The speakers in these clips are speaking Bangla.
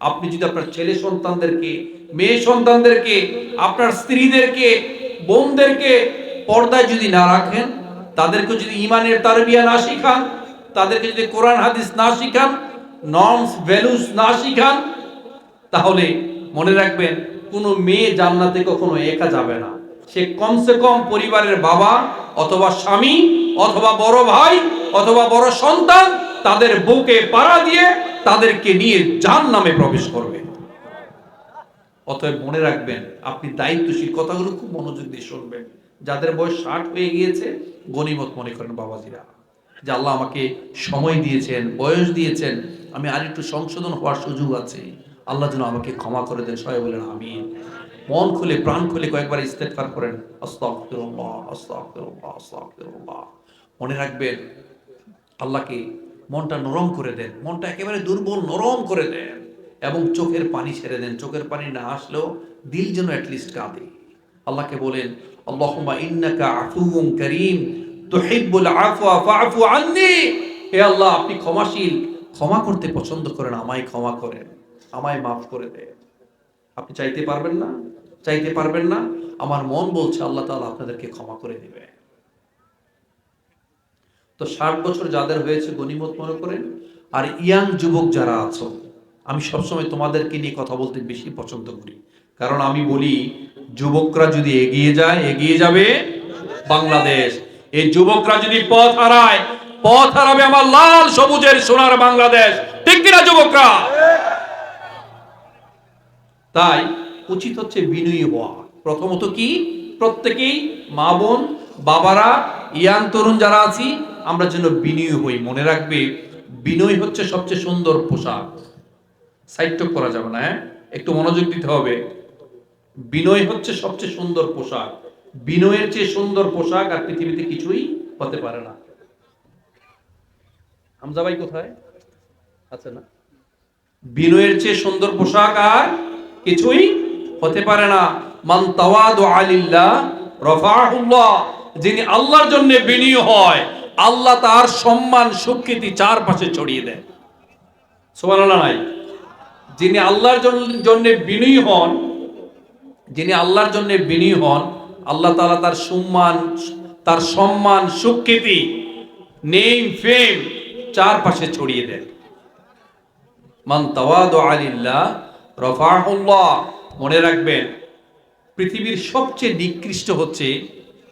আপনি যদি আপনার ছেলে সন্তানদেরকে, মেয়ে সন্তানদেরকে, আপনার স্ত্রীদেরকে, বোনদেরকে পর্দায় যদি না রাখেন, তাদেরকে যদি ইমানের তারবিয়া না শিখান, তাদেরকে যদি কোরআন হাদিস না শিখান, নর্মস ভ্যালুস না শিখান, তাহলে মনে রাখবেন কোনো মেয়ে জান্নাতে কখনো একা যাবে না। সে কমসে কম পরিবারের বাবা অথবা স্বামী অথবা বড় ভাই অথবা বড় সন্তান তাদের বুকে পাড়া দিয়ে তাদেরকে নিয়ে জাহান্নামে প্রবেশ করবে। অতএব মনে রাখবেন, আপনি দায়িত্বশীল। কথাগুলো খুব মনোযোগ দিয়ে শুনবেন। যাদের বয়স 60 হয়ে গিয়েছে, গনিমত মনে করেন বাবাজিরা, যে আল্লাহ আমাকে সময় দিয়েছেন, বয়স দিয়েছেন, আমি আর একটু সংশোধন হওয়ার সুযোগ আছে, আল্লাহ যেন আমাকে ক্ষমা করে দেন। সবাই বলেন আমিন। মন খুলে প্রাণ খুলে কয়েকবার ইস্তেগফার করেন, আস্তাগফিরুল্লাহ আস্তাগফিরুল্লাহ আস্তাগফিরুল্লাহ। মনে রাখবেন, আল্লাহকে মনটা নরম করে দেন, মনটা একেবারে দুর্বল নরম করে দেন, এবং চোখের পানি ছেড়ে দেন। চোখের পানি না আসলেও দিল যেন অ্যাটলিস্ট কাঁদে। আল্লাহকে বলেন, আল্লাহুম্মা ইন্নাকা আফুউন কারীম তুহিব্বুল আফওয়া ফাআফু আন্নী। হে আল্লাহ, আপনি ক্ষমাশীল, ক্ষমা করতে পছন্দ করেন, আমায় ক্ষমা করেন, আমায় মাফ করে দেন। আপনি চাইতে পারবেন না? চাইতে পারবেন না? আমার মন বলছে আল্লাহ তাআলা আপনাদেরকে ক্ষমা করে দিবে। তো 60 বছর যাদের হয়েছে গনিমত মনে করেন। আর ইয়াং যুবক যারা আছো, আমি সবসময় তোমাদেরকে নিয়ে কথা বলতে বেশি পছন্দ করি, কারণ আমি বলি যুবকরা যদি এগিয়ে যায়, এগিয়ে যাবে বাংলাদেশ। এই যুবকরা যদি পথ হারায়, পথ হারাবে আমার লাল সবুজের সোনার বাংলাদেশ। ঠিক কিনা যুবকরা? তাই উচিত হচ্ছে বিনয়ী হওয়া। প্রথমত কি, প্রত্যেকেই মা বোন বাবারা ইয়াং তরুণ যারা আছি, আমরা যেন বিনয়ী হই। মনে রাখবে, বিনয় হচ্ছে সবচেয়ে সুন্দর পোশাক। সাইডটক করা যাবে না, হ্যাঁ, একটু মনোযোগ দিতে হবে। বিনয় হচ্ছে সবচেয়ে সুন্দর পোশাক। বিনয়ের চেয়ে সুন্দর পোশাক আর পৃথিবীতে কিছুই হতে পারে না। হামজা ভাই কোথায় আছে? না, বিনয়ের চেয়ে সুন্দর পোশাক আর কিছুই হতে পারে না। মান তাওয়াদু আলিল্লাহ রাফাহুল্লাহ। যিনি আল্লাহর জন্য বিনয়ী হয়, আল্লাহ তার সম্মান স্বীকৃতি চারপাশে ছড়িয়ে দেন। সুবহানাল্লাহ নাই? যিনি আল্লাহর জন্য বিনয়ী হন, যিনি আল্লাহর জন্য বিনয়ী হন, আল্লাহ তাআলা তার সম্মান স্বীকৃতি, নেম ফেম চারপাশে ছড়িয়ে দেন। মান তাওয়াদু আলিল্লাহ রাফাহুল্লাহ। মনে রাখবেন, পৃথিবীর সবচেয়ে নিকৃষ্ট হচ্ছে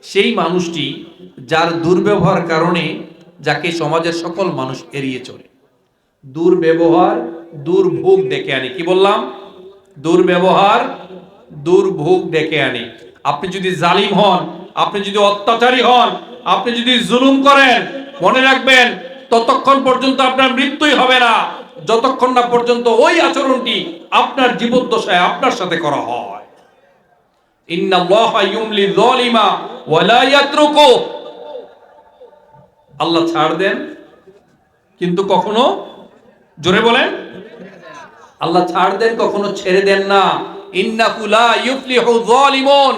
সেই মানুষটি যার দুর্ব্যবহার কারণে যাকে সমাজের সকল মানুষ এড়িয়ে চলে। দুর্ব্যবহার দুর্ভোগ ডেকে আনে। কি বললাম? দুর্ব্যবহার দুর্ভোগ ডেকে আনে। আপনি যদি জালিম হন, আপনি যদি অত্যাচারী হন, আপনি যদি জুলুম করেন, মনে রাখবেন ততক্ষণ পর্যন্ত আপনার মৃত্যুই হবে না, যতক্ষণ না পর্যন্ত ওই আচরণটি আপনার জীবদ্দশায় আপনার সাথে করা হয়। ইন্নাল্লাহা ইউমলি যালিমা ওয়া লা ইয়াতরুকু। আল্লাহ ছাড় দেন, কিন্তু কখনো, জোরে বলেন, আল্লাহ ছাড় দেন, কখনো ছেড়ে দেন না। ইন্নাহু লা ইউফলিহু যালিমুন।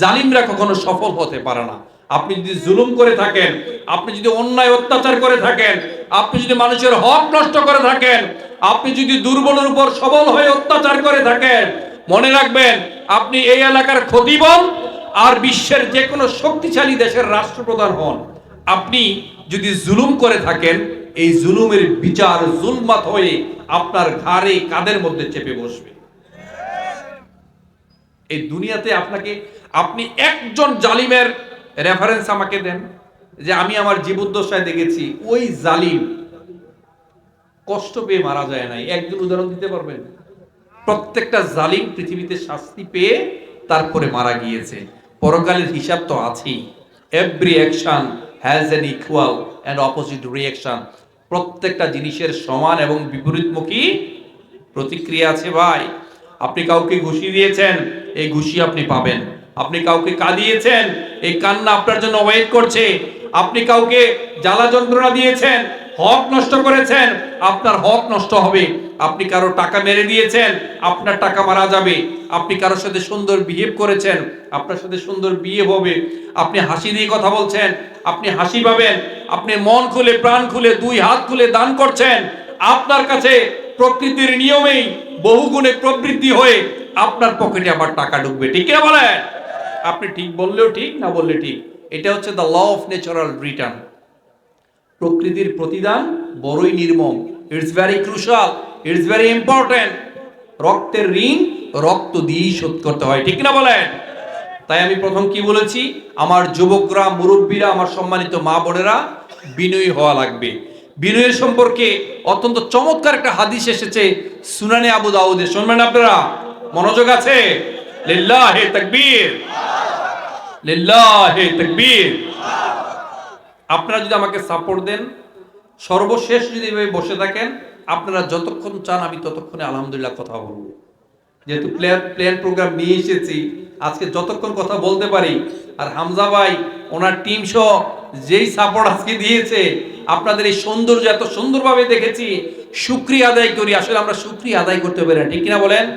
জালিমরা কখনো সফল হতে পারে না। আপনি যদি জুলুম করে থাকেন, আপনি যদি অন্যায় অত্যাচার করে থাকেন, আপনি যদি মানুষের হক নষ্ট করে থাকেন, আপনি যদি দুর্বলের উপর সবল হয়ে অত্যাচার করে থাকেন, মনে রাখবেন আপনি এই এলাকার খতিবন আর বিশ্বের যে কোনো শক্তিশালী দেশের রাষ্ট্রপ্রধান হন, আপনি যদি জুলুম করে থাকেন, এই জুলুমের বিচার জুলমাত হয়ে আপনার ঘাড়ে কাঁধের মধ্যে চেপে বসবে। এই দুনিয়াতে আপনি একজন জালিমের রেফারেন্স আমাকে দেন, যে আমি আমার জীবদ্দশায় দেখেছি ওই জালিম কষ্ট পেয়ে মারা যায় নাই। একজন উদাহরণ দিতে পারবেন? প্রত্যেকটা জালিম পৃথিবীতে শাস্তি পেয়ে তারপরে মারা গিয়েছে। পরকালের হিসাব তো আছেই। Every action has an equal and opposite reaction. প্রত্যেকটা জিনিসের সমান এবং বিপরীতমুখী প্রতিক্রিয়া আছে ভাই। আপনি কাউকে ঘুষি দিয়েছেন, এই ঘুষি আপনি পাবেন। আপনি কাউকে কাঁদিয়েছেন, এই কান্না আপনার জন্য ওয়েট করছে। আপনি কাউকে জ্বালা যন্ত্রণা দিয়েছেন, হক নষ্ট করেছেন, আপনার হক নষ্ট হবে। আপনি কারো টাকা মেরে দিয়েছেন, আপনার টাকা মারা যাবে। আপনি কারোর সাথে সুন্দর বিহেভ করেছেন, আপনার সাথে সুন্দর বিয়ে হবে। আপনি হাসি দিয়ে কথা বলছেন, আপনি হাসি পাবেন। আপনি মন খুলে প্রাণ খুলে দুই হাত খুলে দান করছেন, আপনার কাছে প্রকৃতির নিয়মেই বহুগুণে প্রবৃদ্ধি হয়ে আপনার পকেটে আবার টাকা ঢুকবে। ঠিক কিনা বলেন? আপনি ঠিক বললেও ঠিক, না বললে ঠিক। এটা হচ্ছে the law of natural return. প্রকৃতির প্রতিদান বড়ই নির্মম। It's very crucial, it's very important. রক্তের ঋণ রক্ত দিয়েই শোধ করতে হয়। ঠিক না বলেন? তাই আমি প্রথম কি বলেছি, আমার যুবকরা, মুরব্বীরা, আমার সম্মানিত মা বোনেরা, বিনয়ী হওয়া লাগবে। বিনয়ের সম্পর্কে অত্যন্ত চমৎকার একটা হাদিস এসেছে সুনানে আবু দাউদে। শুনবেন আপনারা? মনোযোগ আছে? লিল্লাহি তাকবীর, লিল্লাহি তাকবীর। আপনারা যদি আমাকে সাপোর্ট দেন, সর্বশেষ যদি এভাবে বসে থাকেন, আপনারা যতক্ষণ চান আমি ততক্ষণে আলহামদুলিল্লাহ কথা বলবো। যেহেতু প্ল্যান প্রোগ্রাম নিয়ে এসেছি, আজকে যতক্ষণ কথা বলতে পারি। আর হামজা ভাই, ওনার টিম সহ যেই সাপোর্ট আজকে দিয়েছে, আপনাদের এই সৌন্দর্য এত সুন্দরভাবে দেখেছি, শুকরিয়া আদায় করি। আসলে আমরা শুকরিয়া আদায় করতে পারি না। ঠিক কিনা বলেন?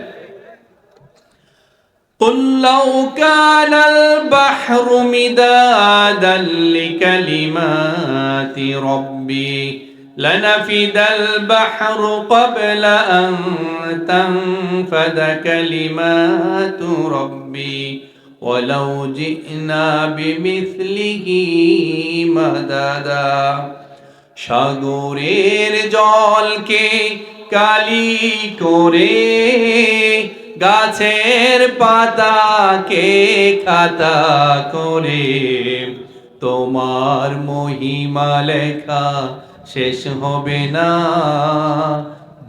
قل لو كان البحر مدادا لكلمات ربي لنفد البحر قبل أن تنفد كلمات ربي ولو جئنا بمثله مددا। সাগরের জলকে কালি করে, গাছের পাতাকে খাতা করে, তোমার মহিমা লেখা শেষ হবে না,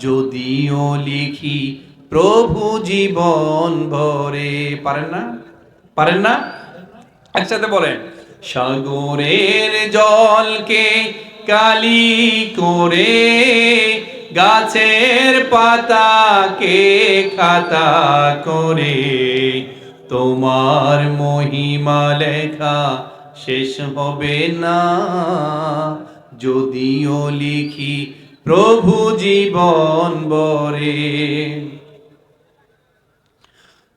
যদিও লিখি প্রভু জীবন ভরে। পারেন না? পারেন না? একসাথে বলেন, সাগরের জলকে কালি করে, গাছের পাতাকে খাতা করে, তোমার মহিমা লেখা শেষ হবে না, যদিও লিখি প্রভু জীবন ভরে।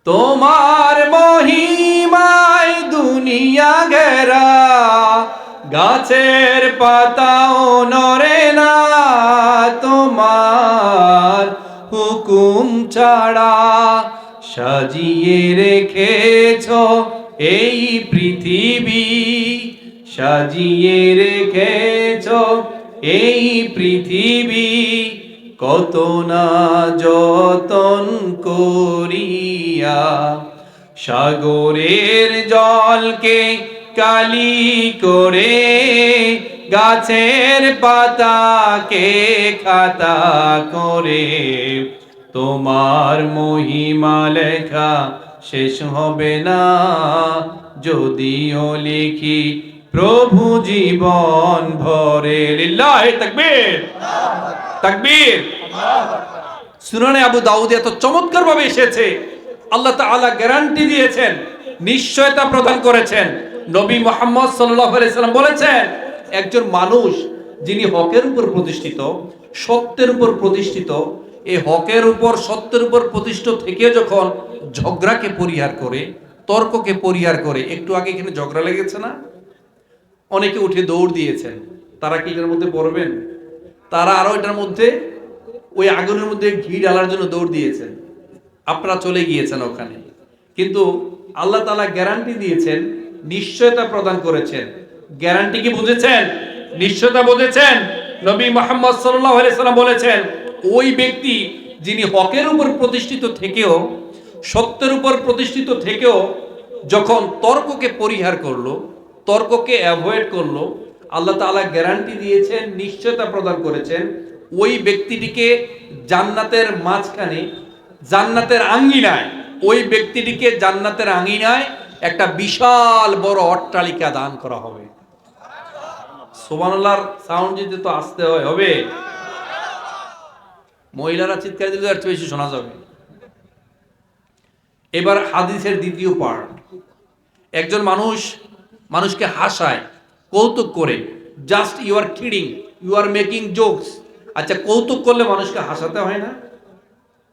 তোমার মহিমায় দুনিয়া ঘেরা, গাছের পাতাও নড়ে না, তোমার হুকুম ছাড়া সাজিয়ে রেখেছ এই পৃথিবী, সাজিয়ে রেখেছ এই পৃথিবী, কত না যতন করিয়া। সাগরের জলকে কালি করে, গাছের পাতাকে খাতা করে, তোমার মহিমা লেখা শেষ হবে না, যদিও লিখি প্রভু জীবন ভরে। লিল্লাহি তাকবীর, তাকবীর। সুনানে আবু দাউদে এত চমৎকার ভাবে এসেছে। আল্লাহ তাআলা গ্যারান্টি দিয়েছেন, নিশ্চয়তা প্রদান করেছেন। নবী মুহাম্মদ সাল্লাল্লাহু আলাইহি সাল্লাম বলেছেন, একজন মানুষ যিনি হকের উপর প্রতিষ্ঠিত, সত্যের উপর প্রতিষ্ঠিত, এই হকের উপর সত্যের উপর প্রতিষ্ঠিত থেকে যখন ঝগড়াকে পরিহার করে, তর্ককে পরিহার করে, একটু আগে এখানে ঝগড়া লেগেছে না, অনেকে উঠে দৌড় দিয়েছেন। তারা কি এটার মধ্যে পড়বেন? তারা আরো এটার মধ্যে ওই আগুনের মধ্যে ঘি ঢালার জন্য দৌড় দিয়েছেন। আপনারা চলে গিয়েছেন ওখানে। কিন্তু আল্লাহ তাআলা গ্যারান্টি দিয়েছেন, নিশ্চয়তা প্রদান করেছেন। গ্যারান্টি কি বুঝেছেন? নিশ্চয়তা বুঝেছেন? নবী মুহাম্মদ সাল্লাল্লাহু আলাইহি সাল্লাম বলেছেন, ওই ব্যক্তি যিনি হকের উপর প্রতিষ্ঠিত থেকেও, সত্যের উপর প্রতিষ্ঠিত থেকেও যখন তর্ককে পরিহার করলো, তর্ককে অ্যাভয়েড করলো, আল্লাহ তাআলা গ্যারান্টি দিয়েছেন, নিশ্চয়তা প্রদান করেছেন, ওই ব্যক্তিটিকে জান্নাতের মাঝখানে, জান্নাতের আঙ্গিনায়, ওই ব্যক্তিটিকে জান্নাতের আঙ্গিনায় একটা বিশাল বড় অট্টালিকা দান করা হবে। সুবহানাল্লাহর সাউন্ড দিতে তো আসতে হয়, হবে। মহিলারা চিৎকার দিলে একটু বেশি শোনা যাবে। এবার হাদিসের দ্বিতীয় পার্ট। একজন মানুষকে হাসায়, কৌতুক করে, just you are kidding, you are making jokes. আচ্ছা, কৌতুক করলে মানুষকে হাসাতে হয় না?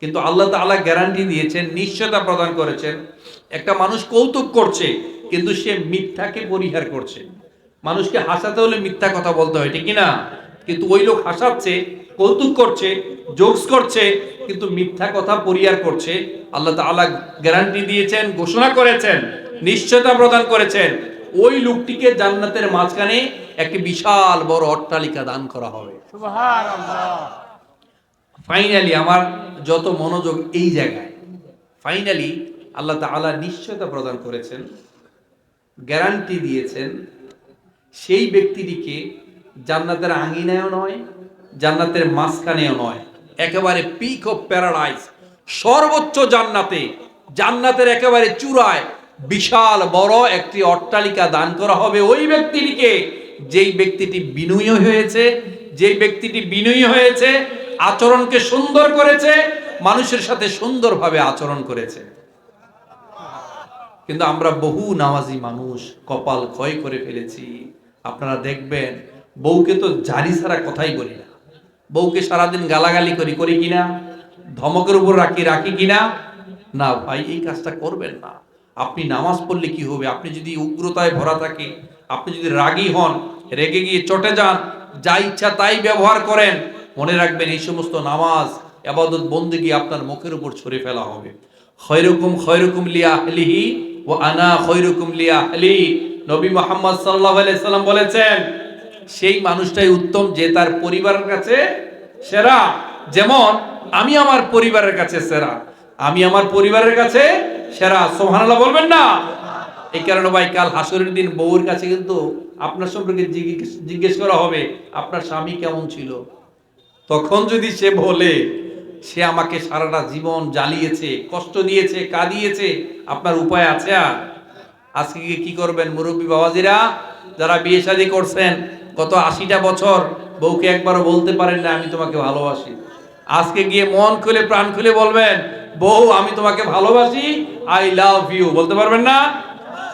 কিন্তু আল্লাহ তাআলা গ্যারান্টি দিয়েছেন, নিশ্চয়তা প্রদান করেছেন, একটা মানুষ কৌতুক করছে কিন্তু সে মিথ্যাকে পরিহার করছে। মানুষকে হাসাতে হলে মিথ্যা কথা বলতে হয়, ঠিক কিনা? কিন্তু ওই লোক হাসাচ্ছে, কৌতুক করছে, জোকস করছে, কিন্তু মিথ্যা কথা পরিহার করছে। আল্লাহ তাআলা গ্যারান্টি দিয়েছেন, ঘোষণা করেছেন, নিশ্চয়তা প্রদান করেছেন, ওই লোকটিকে জান্নাতের মাঝখানে একটি বিশাল বড় অট্টালিকা দান করা হবে। সুবহানাল্লাহ। ফাইনালি আমার যত মনোযোগ এই জায়গায়, ফাইনালি আল্লাহ তাআলা নিশ্চয়তা প্রদান করেছেন, গ্যারান্টি দিয়েছেন, সেই ব্যক্তিটিকে জান্নাতের আঙিনায়ও নয়, জান্নাতের মাঝখানেও নয়, একেবারে পিক অফ প্যারাডাইস, সর্বোচ্চ জান্নাতে, জান্নাতের একেবারে চূড়ায় বিশাল বড় একটি অট্টালিকা দান করা হবে ওই ব্যক্তিটিকে, যেই ব্যক্তিটি বিনয়ী হয়েছে, যেই ব্যক্তিটি বিনয়ী হয়েছে, আচরণকে সুন্দর করেছে, মানুষের সাথে সুন্দরভাবে আচরণ করেছে। কিন্তু আমরা বহু নামাজি মানুষ কপাল ক্ষয় করে ফেলেছি। আপনারা দেখবেন, বউকে তো জারি ছাড়া কথাই বলি না, বউকে সারাদিন গালাগালি করি কিনা, ধমকের উপর রাখি কিনা। না ভাই, এই কাজটা করবেন না। আপনি নামাজ পড়লে কি হবে? আপনি যদি উগ্রতায় ভরা থাকে, আপনি যদি রাগী হন, রেগে গিয়ে চটে যান, যা ইচ্ছা তাই ব্যবহার করেন, মনে রাখবেন এই সমস্ত নামাজ, ইবাদত, বন্দেগী আপনার মুখের উপর ছুঁড়ে ফেলা হবে। খয়রুকুম লিআহলিহি ওয়া আনা খয়রুকুম লিআহলি। নবী মুহাম্মদ সাল্লাল্লাহু আলাইহি সাল্লাম বলেছেন, সেই মানুষটাই উত্তম যে তার পরিবারের কাছে সেরা। যেমন আমি আমার পরিবারের কাছে সেরা, আমি আমার পরিবারের কাছে সেরা। সুবহানাল্লাহ বলবেন না? এই কারণে ভাই, কাল হাসরের দিন বউর কাছে কিন্তু আপনার সম্পর্কে জিজ্ঞেস করা হবে, আপনার স্বামী কেমন ছিল। তখন যদি সে বলে সে আমাকে সারাটা জীবন জ্বালিয়েছে, কষ্ট দিয়েছে, কাঁদিয়েছে, আপনার উপায় আছে? আর আজকে কি করবেন মুরব্বী বাবাজিরা, যারা বিয়ে শাদী করছেন গত 80টা বছর, বউকে একবারও বলতে পারেন না আমি তোমাকে ভালোবাসি। আজকে গিয়ে মন খুলে প্রাণ খুলে বলবেন, বউ আমি তোমাকে ভালোবাসি, আই লাভ ইউ। বলতে পারবেন না?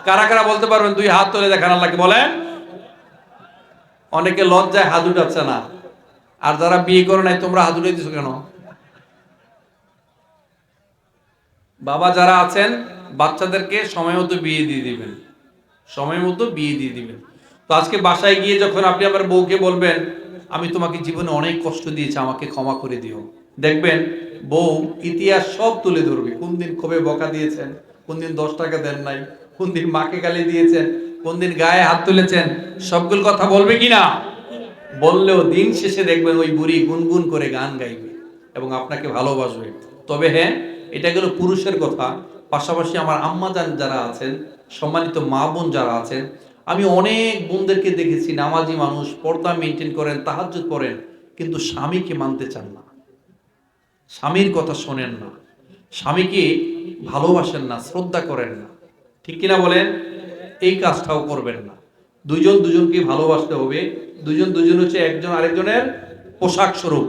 কারা কারা বলতে পারবেন? দুই হাত তুলে দেখান আল্লাহকে, বলেন। অনেকে লজ্জায় হাত উঠাচ্ছে না। আর যারা বিয়ে করে নাই, তোমরা হাত উঠে দিছো কেন? বাবা যারা আছেন, বাচ্চাদেরকে সময় মতো বিয়ে দিয়ে দিবেন, সময় মতো বিয়ে দিয়ে দিবেন। তো আজকে বাসায় গিয়ে যখন আপনি আমার বউকে বলবেন, আমি তোমাকে জীবনে অনেক কষ্ট দিয়েছি, আমাকে ক্ষমা করে দিও, দেখবেন বউ ইতিহাস সব তুলে ধরবে। কোন দিন ক্ষোভে বকা দিয়েছেন, কোন দিন 10 টাকা দেন নাই, কোন দিন মাকে গালি দিয়েছেন, কোন দিন গায়ে হাত তুলেছেন, সবগুলো কথা বলবে কিনা? বললেও দিন শেষে দেখবেন ওই বুড়ি গুনগুন করে গান গাইবে এবং আপনাকে ভালোবাসবে। তবে হ্যাঁ, এটা গেল পুরুষের কথা। পাশাপাশি আমার আম্মাজান যারা আছেন, সম্মানিত মা বোন যারা আছেন, আমি অনেক বোনদেরকে দেখেছি, নামাজি মানুষ, পর্দা মেনটেন করেন, তাহাজ্জুদ করেন, কিন্তু স্বামীকে মানতে চান না, স্বামীর কথা শোনেন না, স্বামীকে ভালোবাসেন না, শ্রদ্ধা করেন না। ঠিক কিনা বলেন? এই কাজটাও করবেন না। দুজন দুজনকে ভালোবাসতে হবে। দুজন দুজন হচ্ছে একজন আরেকজনের পোশাক স্বরূপ।